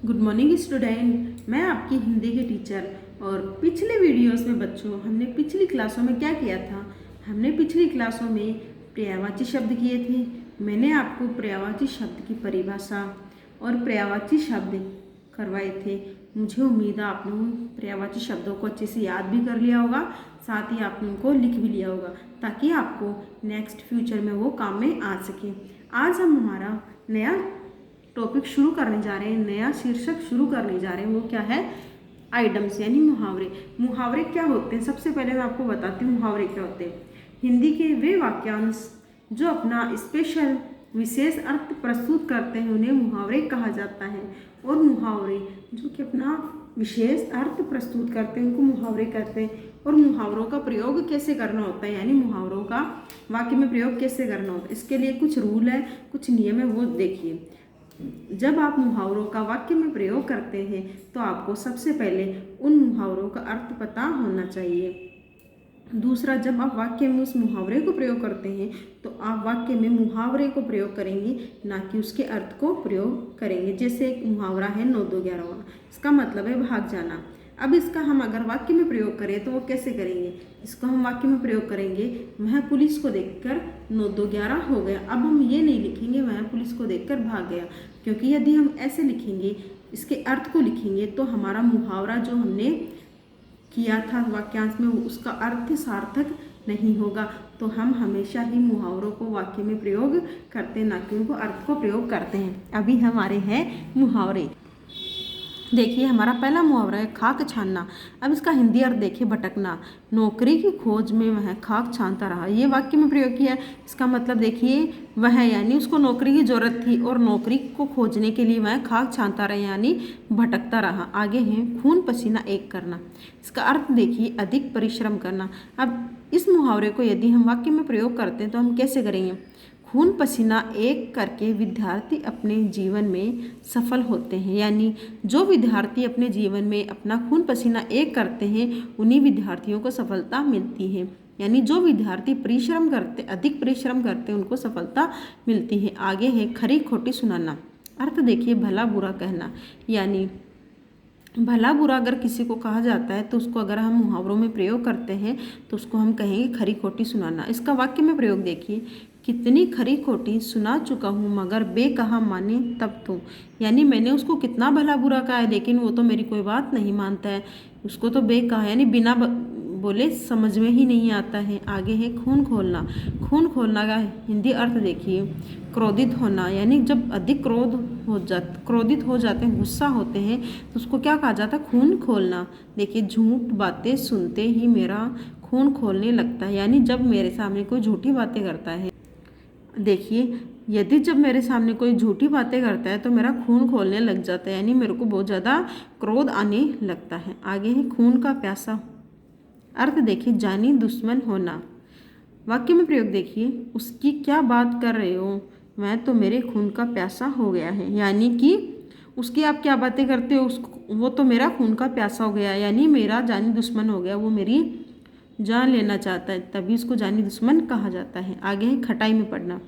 Good morning student. मैं आपकी हिंदी की टीचर। और पिछले वीडियोस में बच्चों हमने पिछली क्लासों में क्या किया था। हमने पिछली क्लासों में पर्यायवाची शब्द किए थे। मैंने आपको पर्यायवाची शब्द की परिभाषा और पर्यायवाची शब्द करवाए थे। मुझे उम्मीद है आपने उन पर्यायवाची शब्दों को अच्छे से याद भी कर लिया होगा, साथ ही आपने उनको लिख भी लिया होगा ताकि आपको नेक्स्ट फ्यूचर में वो काम में आ सके। आज हम हमारा नया टॉपिक शुरू करने जा रहे हैं, नया शीर्षक शुरू करने जा रहे हैं। वो क्या है? आइडम्स यानी मुहावरे। मुहावरे क्या होते हैं? सबसे पहले मैं आपको बताती हूँ मुहावरे क्या होते हैं। हिंदी के वे वाक्यांश जो अपना स्पेशल विशेष अर्थ प्रस्तुत करते हैं उन्हें मुहावरे कहा जाता है। और मुहावरे जो कि अपना विशेष अर्थ प्रस्तुत करते हैं उनको मुहावरे कहते हैं। और मुहावरों का प्रयोग कैसे करना होता है, यानी मुहावरों का वाक्य में प्रयोग कैसे करना होता है, इसके लिए कुछ रूल है, कुछ नियम है, वो देखिए। जब आप मुहावरों का वाक्य में प्रयोग करते हैं तो आपको सबसे पहले उन मुहावरों का अर्थ पता होना चाहिए। दूसरा, जब आप वाक्य में उस मुहावरे को प्रयोग करते हैं तो आप वाक्य में मुहावरे को प्रयोग करेंगे, ना कि उसके अर्थ को प्रयोग करेंगे। जैसे एक मुहावरा है 9 2 11 होना, इसका मतलब है भाग जाना। अब इसका हम अगर वाक्य में प्रयोग करें तो वो कैसे करेंगे? इसको हम वाक्य में प्रयोग करेंगे, वह पुलिस को देखकर 9 2 11 हो गया। अब हम ये नहीं लिखेंगे वह पुलिस को देखकर भाग गया, क्योंकि यदि हम ऐसे लिखेंगे, इसके अर्थ को लिखेंगे, तो हमारा मुहावरा जो हमने किया था वाक्यांश में उसका अर्थ सार्थक नहीं होगा। तो हम हमेशा ही मुहावरों को वाक्य में प्रयोग करते हैं, ना कि उनको अर्थ को प्रयोग करते हैं। अभी हमारे हैं मुहावरे। देखिए, हमारा पहला मुहावरा है खाक छानना। अब इसका हिंदी अर्थ देखिए, भटकना। नौकरी की खोज में वह खाक छानता रहा। ये वाक्य में प्रयोग किया। इसका मतलब देखिए, वह यानी उसको नौकरी की जरूरत थी और नौकरी को खोजने के लिए वह खाक छानता रहा, यानी भटकता रहा। आगे है खून पसीना एक करना। इसका अर्थ देखिए, अधिक परिश्रम करना। अब इस मुहावरे को यदि हम वाक्य में प्रयोग करते हैं तो हम कैसे करेंगे? खून पसीना एक करके विद्यार्थी अपने जीवन में सफल होते हैं। यानी जो विद्यार्थी अपने जीवन में अपना खून पसीना एक करते हैं उन्हीं विद्यार्थियों को सफलता मिलती है। यानी जो विद्यार्थी परिश्रम करते, अधिक परिश्रम करते हैं, उनको सफलता मिलती है। आगे है खरी खोटी सुनाना। अर्थ देखिए, भला बुरा कहना। यानी भला बुरा अगर किसी को कहा जाता है तो उसको अगर हम मुहावरों में प्रयोग करते हैं तो उसको हम कहेंगे खरी खोटी सुनाना। इसका वाक्य में प्रयोग देखिए, कितनी खरी खोटी सुना चुका हूँ मगर बे कहा माने तब तो। यानी मैंने उसको कितना भला बुरा कहा है लेकिन वो तो मेरी कोई बात नहीं मानता है, उसको तो बे कहा यानी बिना बोले समझ में ही नहीं आता है। आगे है खून खोलना। खून खोलना का हिंदी अर्थ देखिए, क्रोधित होना। यानी जब अधिक क्रोधित हो जाते हैं, गुस्सा होते हैं, तो उसको क्या कहा जाता है? खून खोलना। देखिए, झूठ बातें सुनते ही मेरा खून खोलने लगता है। यानी जब मेरे सामने कोई झूठी बातें करता है, देखिए, यदि जब मेरे सामने कोई झूठी बातें करता है तो मेरा खून खोलने लग जाता है, यानी मेरे को बहुत ज़्यादा क्रोध आने लगता है। आगे है खून का प्यासा। अर्थ देखिए, जानी दुश्मन होना। वाक्य में प्रयोग देखिए, उसकी क्या बात कर रहे हो, मैं तो मेरे खून का प्यासा हो गया है। यानी कि उसकी आप क्या बातें करते हो, उसको वो तो मेरा खून का प्यासा हो गया, यानी मेरा जानी दुश्मन हो गया, वो मेरी जान लेना चाहता है, तभी उसको जानी दुश्मन कहा जाता है। आगे है खटाई में पड़ना।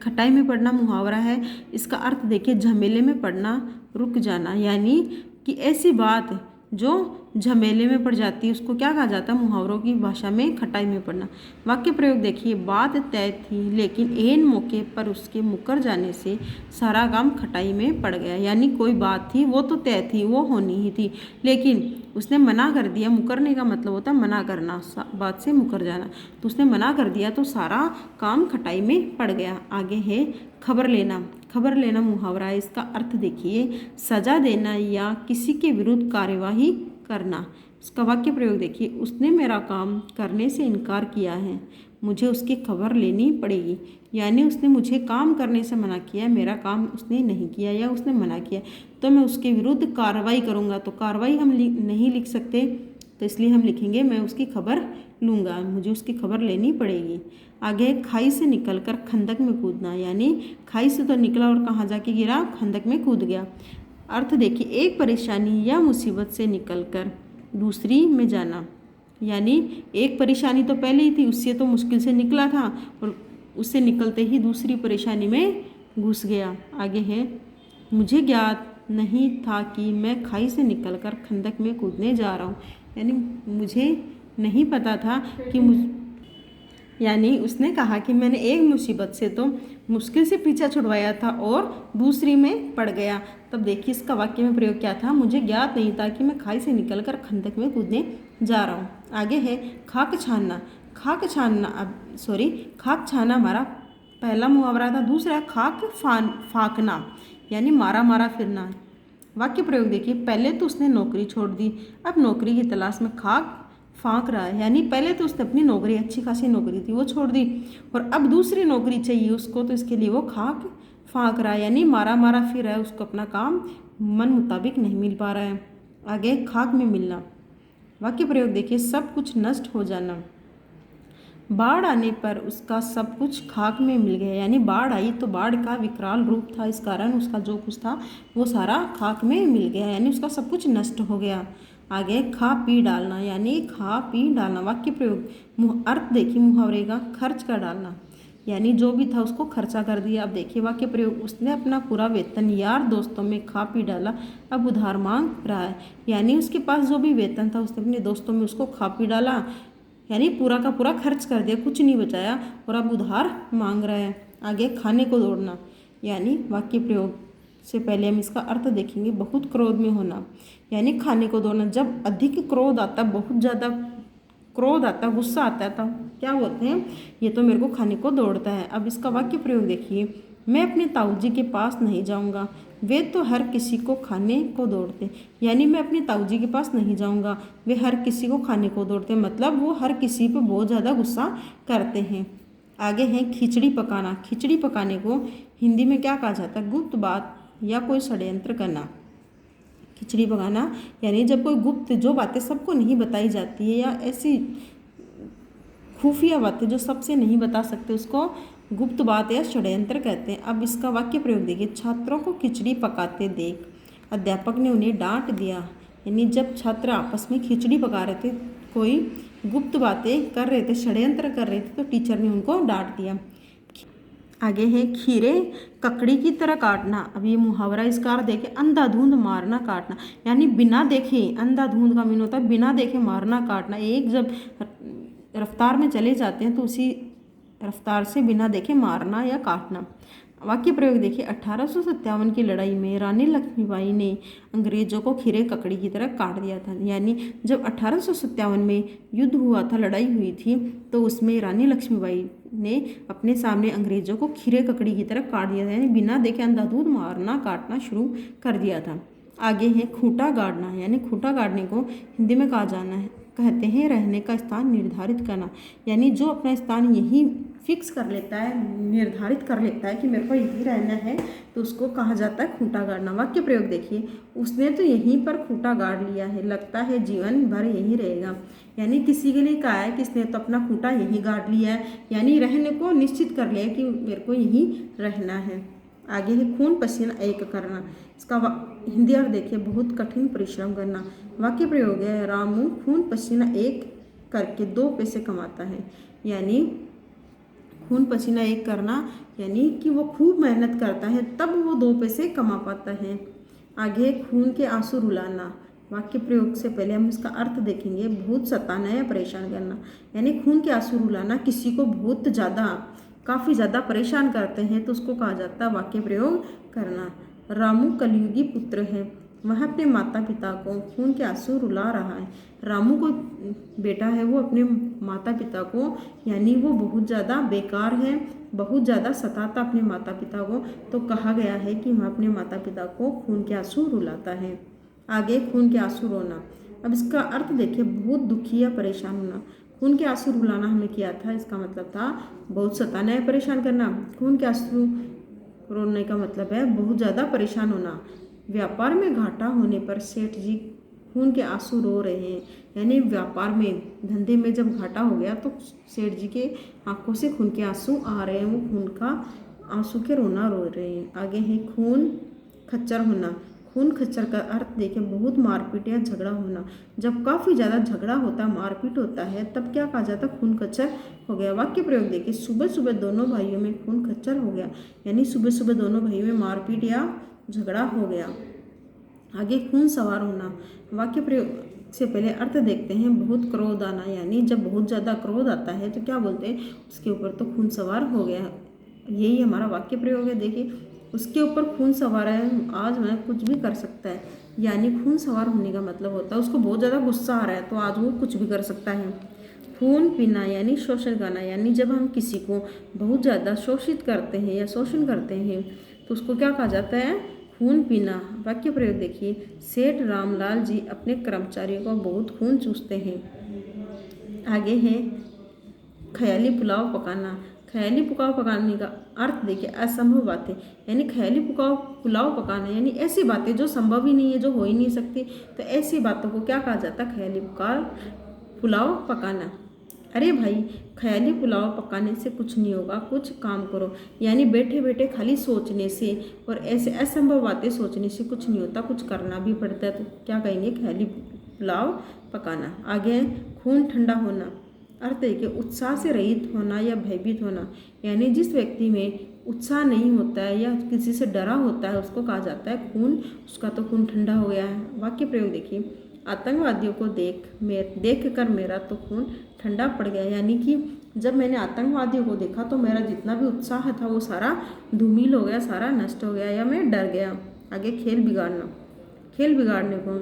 खटाई में पड़ना मुहावरा है। इसका अर्थ देखिए, झमेले में पड़ना, रुक जाना। यानी कि ऐसी बात जो झमेले में पड़ जाती है उसको क्या कहा जाता है? मुहावरों की भाषा में खटाई में पड़ना। वाक्य प्रयोग देखिए, बात तय थी लेकिन ऐन मौके पर उसके मुकर जाने से सारा काम खटाई में पड़ गया। यानी कोई बात थी, वो तो तय थी, वो होनी ही थी, लेकिन उसने मना कर दिया। मुकरने का मतलब होता है मना करना, बात से मुकर जाना। तो उसने मना कर दिया तो सारा काम खटाई में पड़ गया। आगे है खबर लेना। खबर लेना मुहावरा है। इसका अर्थ देखिए, सजा देना या किसी के विरुद्ध कार्यवाही करना। इसका वाक्य प्रयोग देखिए, उसने मेरा काम करने से इनकार किया है, मुझे उसकी खबर लेनी पड़ेगी। यानी उसने मुझे काम करने से मना किया, मेरा काम उसने नहीं किया या उसने मना किया, तो मैं उसके विरुद्ध कार्रवाई करूँगा। तो कार्रवाई हम नहीं लिख सकते, तो इसलिए हम लिखेंगे मैं उसकी खबर लूँगा, मुझे उसकी खबर लेनी पड़ेगी। आगे खाई से निकलकर खंदक में कूदना। यानी खाई से तो निकला और कहाँ जाके गिरा? खंदक में कूद गया। अर्थ देखिए, एक परेशानी या मुसीबत से निकलकर दूसरी में जाना। यानी एक परेशानी तो पहले ही थी, उससे तो मुश्किल से निकला था और उससे निकलते ही दूसरी परेशानी में घुस गया। आगे है मुझे ज्ञात नहीं था कि मैं खाई से निकलकर खंदक में कूदने जा रहा हूँ। यानी मुझे नहीं पता था कि यानी उसने कहा कि मैंने एक मुसीबत से तो मुश्किल से पीछा छुड़वाया था और दूसरी में पड़ गया। तब देखिए इसका वाक्य में प्रयोग क्या था, मुझे ज्ञात नहीं था कि मैं खाई से निकलकर खंदक में कूदने जा रहा हूँ। आगे है खाक छानना। खाक छाना हमारा पहला मुहावरा था। दूसरा खाक फाकना यानी मारा मारा फिरना। वाक्य प्रयोग देखिए, पहले तो उसने नौकरी छोड़ दी, अब नौकरी की तलाश में खाक फाँक रहा है। यानी पहले तो उसने अपनी नौकरी, अच्छी खासी नौकरी थी, वो छोड़ दी और अब दूसरी नौकरी चाहिए उसको, तो इसके लिए वो खाक फाँक रहा है यानी मारा मारा फिर रहा है, उसको अपना काम मन मुताबिक नहीं मिल पा रहा है। आगे खाक में मिलना। वाक्य प्रयोग देखिए, सब कुछ नष्ट हो जाना। बाढ़ आने पर उसका सब कुछ खाक में मिल गया। यानी बाढ़ आई तो बाढ़ का विकराल रूप था, इस कारण उसका जो कुछ था वो सारा खाक में मिल गया, यानी उसका सब कुछ नष्ट हो गया। आगे खा पी डालना, यानी खा पी डालना। वाक्य प्रयोग, अर्थ देखिए मुहावरे का, खर्च कर डालना, यानी जो भी था उसको खर्चा कर दिया। अब देखिए वाक्य प्रयोग, उसने अपना पूरा वेतन यार दोस्तों में खा पी डाला, अब उधार मांग रहा है। यानी उसके पास जो भी वेतन था उसने अपने दोस्तों में उसको खा पी डाला, यानी पूरा का पूरा खर्च कर दिया, कुछ नहीं बचाया और अब उधार मांग रहा है। आगे खाने को दौड़ना, यानी वाक्य प्रयोग से पहले हम इसका अर्थ देखेंगे, बहुत क्रोध में होना, यानी खाने को दौड़ना। जब अधिक क्रोध आता, बहुत ज़्यादा क्रोध आता, गुस्सा आता है तो क्या बोलते हैं, ये तो मेरे को खाने को दौड़ता है। अब इसका वाक्य प्रयोग देखिए, मैं अपने ताऊ जी के पास नहीं जाऊंगा, वे तो हर किसी को खाने को दौड़ते। यानी मैं अपने ताऊ जी के पास नहीं जाऊंगा, वे हर किसी को खाने को दौड़ते, मतलब वो हर किसी पे बहुत ज़्यादा गुस्सा करते हैं। आगे है खिचड़ी पकाना। खिचड़ी पकाने को हिंदी में क्या कहा जाता है, गुप्त बात या कोई षड्यंत्र करना। खिचड़ी पकाना यानी जब कोई गुप्त जो बातें सबको नहीं बताई जाती है या ऐसी खुफिया बातें जो सबसे नहीं बता सकते, उसको गुप्त बात या षड्यंत्र कहते हैं। अब इसका वाक्य प्रयोग देखिए, छात्रों को खिचड़ी पकाते देख अध्यापक ने उन्हें डांट दिया। यानी जब छात्र आपस में खिचड़ी पका रहे थे, कोई गुप्त बातें कर रहे थे, षड्यंत्र कर रहे थे, तो टीचर ने उनको डांट दिया। आगे है खीरे ककड़ी की तरह काटना। अब ये मुहावरा इसका अर्थ देखे, अंधाधुंध मारना काटना, यानी बिना देखे, अंधाधुंध का मीन होता है बिना देखे मारना काटना। एक जब रफ्तार में चले जाते हैं तो उसी रफ्तार से बिना देखे मारना या काटना। वाक्य प्रयोग देखिए, 1857 की लड़ाई में रानी लक्ष्मीबाई ने अंग्रेजों को खीरे ककड़ी की तरह काट दिया था। यानी जब 1857 में युद्ध हुआ था, लड़ाई हुई थी, तो उसमें रानी लक्ष्मीबाई ने अपने सामने अंग्रेजों को खीरे ककड़ी की तरह काट दिया था, यानी बिना देखे अंधाधुंध मारना काटना शुरू कर दिया था। आगे है खूंटा गाड़ना, यानी खूंटा गाड़ने को हिंदी में कहा जाना है, कहते हैं रहने का स्थान निर्धारित करना। यानी जो अपना स्थान यही फिक्स कर लेता है, निर्धारित कर लेता है कि मेरे को यहीं रहना है, तो उसको कहा जाता है खूंटा गाड़ना। वाक्य प्रयोग देखिए, उसने तो यहीं पर खूंटा गाड़ लिया है, लगता है जीवन भर यहीं रहेगा। यानी किसी के लिए कहा है कि इसने तो अपना खूंटा यहीं गाड़ लिया है, यानी रहने को निश्चित कर लिया है कि मेरे को यहीं रहना है। आगे है खून पसीना एक करना। इसका हिंदी अर्थ देखिए, बहुत कठिन परिश्रम करना। वाक्य प्रयोग है, रामू खून पसीना एक करके 2 पैसे कमाता है। यानी खून पसीना एक करना यानी कि वो खूब मेहनत करता है, तब वो 2 पैसे कमा पाता है। आगे खून के आंसू रुलाना। वाक्य प्रयोग से पहले हम इसका अर्थ देखेंगे, बहुत सताना या परेशान करना। यानी खून के आंसू रुलाना, किसी को बहुत ज़्यादा, काफ़ी ज़्यादा परेशान करते हैं तो उसको कहा जाता है वाक्य प्रयोग करना। रामू कलयुगी पुत्र है, वह अपने माता पिता को खून के आंसू रुला रहा है। रामू को बेटा है, वो अपने माता पिता को, यानी वो बहुत ज़्यादा बेकार है, बहुत ज़्यादा सताता अपने माता पिता को, तो कहा गया है कि वह अपने माता पिता को खून के आंसू रुलाता है। आगे खून के आंसू रोना। अब इसका अर्थ देखिए, बहुत दुखी या परेशान होना। खून के आंसू रुलाना हमने किया था, इसका मतलब था बहुत सताना या परेशान करना। खून के आंसू रोने का मतलब है बहुत ज़्यादा परेशान होना। व्यापार में घाटा होने पर सेठ जी खून के आंसू रो रहे हैं। यानी व्यापार में, धंधे में जब घाटा हो गया तो सेठ जी के आंखों से खून के आंसू आ रहे हैं, वो खून का आंसू के रोना रो रहे हैं। आगे है खून खच्चर होना। खून खच्चर का अर्थ देखें, बहुत मारपीट या झगड़ा होना। जब काफ़ी ज़्यादा झगड़ा होता है, मारपीट होता है, तब क्या कहा जाता है, खून खच्चर हो गया। वाक्य प्रयोग देखिए, सुबह सुबह दोनों भाइयों में खून खच्चर हो गया। यानी सुबह सुबह दोनों भाइयों में मारपीट या झगड़ा हो गया। आगे खून सवार होना। वाक्य प्रयोग से पहले अर्थ देखते हैं। बहुत क्रोध आना, यानी जब बहुत ज़्यादा क्रोध आता है तो क्या बोलते हैं, उसके ऊपर तो खून सवार हो गया। यही हमारा वाक्य प्रयोग है। देखिए, उसके ऊपर खून सवार है, आज वह कुछ भी कर सकता है। यानी खून सवार होने का मतलब होता है उसको बहुत ज़्यादा गुस्सा आ रहा है तो आज वो कुछ भी कर सकता है। खून पीना यानी शोषण करना, यानी जब हम किसी को बहुत ज़्यादा शोषित करते हैं या शोषण करते हैं तो उसको क्या कहा जाता है, खून पीना। वाक्य प्रयोग देखिए, सेठ रामलाल जी अपने कर्मचारियों को बहुत खून चूसते हैं। आगे है ख्याली पुलाव पकाना। ख्याली पुलाव पकाने का अर्थ देखिए, असंभव बातें, यानी ख्याली पुलाव पकाना यानी ऐसी बातें जो संभव ही नहीं है, जो हो ही नहीं सकती, तो ऐसी बातों को क्या कहा जाता है, ख्याली पुलाव पकाना। अरे भाई, ख्याली पुलाव पकाने से कुछ नहीं होगा, कुछ काम करो। यानी बैठे बैठे खाली सोचने से और ऐसे असंभव बातें सोचने से कुछ नहीं होता, कुछ करना भी पड़ता है। तो क्या कहेंगे, ख्याली पुलाव पकाना। आगे खून ठंडा होना। अर्थ है कि उत्साह से रहित होना या भयभीत होना, यानी जिस व्यक्ति में उत्साह नहीं होता है या किसी से डरा होता है उसको कहा जाता है खून, उसका तो खून ठंडा हो गया है। वाक्य प्रयोग देखिए, आतंकवादियों को देख कर मेरा तो खून ठंडा पड़ गया, यानी कि जब मैंने आतंकवादियों को देखा तो मेरा जितना भी उत्साह था वो सारा धूमिल हो गया, सारा नष्ट हो गया या मैं डर गया। आगे खेल बिगाड़ना। खेल बिगाड़ने को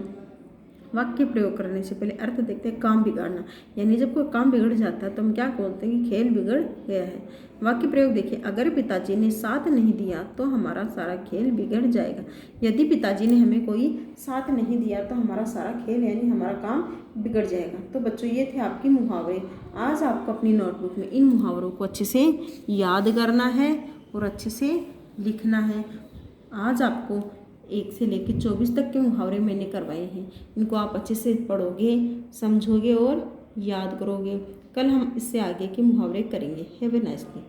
वाक्य प्रयोग करने से पहले अर्थ देखते हैं, काम बिगाड़ना, यानी जब कोई काम बिगड़ जाता है तो हम क्या बोलते हैं कि खेल बिगड़ गया है। वाक्य प्रयोग देखिए, अगर पिताजी ने साथ नहीं दिया तो हमारा सारा खेल बिगड़ जाएगा। यदि पिताजी ने हमें कोई साथ नहीं दिया तो हमारा सारा खेल यानी हमारा काम बिगड़ जाएगा। तो बच्चों, ये थे आपके मुहावरे। आज आपको अपनी नोटबुक में इन मुहावरों को अच्छे से याद करना है और अच्छे से लिखना है। आज आपको 1 से लेकर 24 तक के मुहावरे मैंने करवाए हैं। इनको आप अच्छे से पढ़ोगे, समझोगे और याद करोगे। कल हम इससे आगे के मुहावरे करेंगे। Have a nice day.